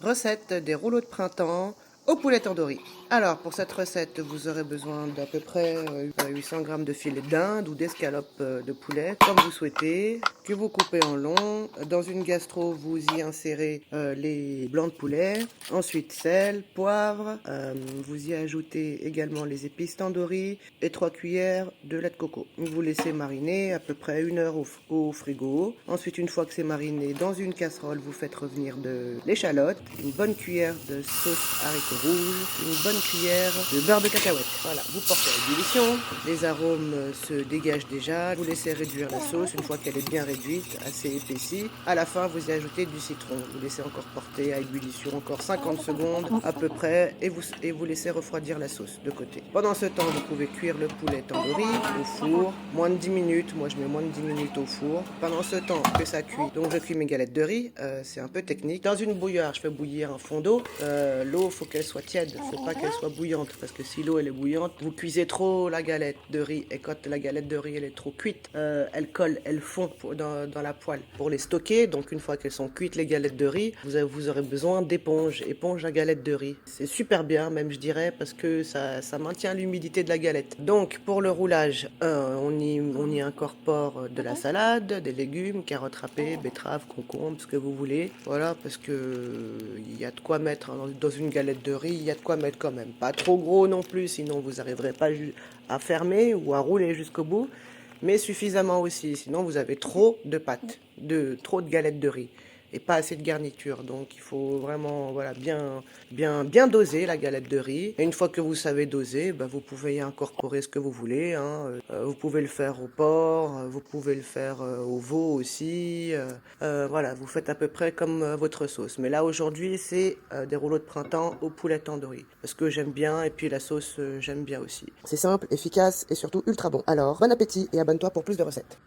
Recette des rouleaux de printemps au poulet tandoori. Alors pour cette recette, vous aurez besoin d'à peu près 800 g de filet de dinde ou d'escalope de poulet, comme vous souhaitez, que vous coupez en long. Dans une gastro, vous y insérez les blancs de poulet, ensuite sel, poivre, vous y ajoutez également les épices tandoori et 3 cuillères de lait de coco. Vous laissez mariner à peu près 1 heure au frigo. Ensuite, une fois que c'est mariné, dans une casserole, vous faites revenir de l'échalote, une bonne cuillère de sauce haricots rouges, une bonne cuillère de beurre de cacahuète. Voilà, vous portez à l'ébullition, les arômes se dégagent déjà, vous laissez réduire la sauce une fois qu'elle est bien réduite, assez épaissie. À la fin, vous y ajoutez du citron, vous laissez encore porter à ébullition encore 50 secondes à peu près et vous laissez refroidir la sauce de côté. Pendant ce temps, vous pouvez cuire le poulet tandoori au four, moins de 10 minutes, moi je mets moins de 10 minutes au four. Pendant ce temps que ça cuit, donc je cuis mes galettes de riz, c'est un peu technique. Dans une bouilloire, je fais bouillir un fond d'eau, l'eau faut qu'elle soit tiède, faut pas qu'elle soit bouillante, parce que si l'eau elle est bouillante, vous cuisez trop la galette de riz, et quand la galette de riz elle est trop cuite, elle colle, elle fond dans la poêle. Pour les stocker, donc une fois qu'elles sont cuites les galettes de riz, vous aurez besoin d'éponge, éponge à galette de riz. C'est super bien même je dirais, parce que ça maintient l'humidité de la galette. Donc pour le roulage, on y incorpore de la salade, des légumes, carottes râpées, betteraves, concombres, ce que vous voulez. Voilà, parce que il y a de quoi mettre dans une galette de riz, il y a de quoi mettre quand même. Pas trop gros non plus, sinon vous n'arriverez pas à fermer ou à rouler jusqu'au bout, mais suffisamment aussi, sinon vous avez trop de pâtes, trop de galettes de riz et pas assez de garniture. Donc il faut vraiment voilà, bien doser la galette de riz. Et une fois que vous savez doser, vous pouvez y incorporer ce que vous voulez. Hein. Vous pouvez le faire au porc, vous pouvez le faire au veau aussi. Voilà, vous faites à peu près comme votre sauce. Mais là aujourd'hui, c'est des rouleaux de printemps au poulet tandoori. Parce que j'aime bien et puis la sauce, j'aime bien aussi. C'est simple, efficace et surtout ultra bon. Alors, bon appétit et abonne-toi pour plus de recettes.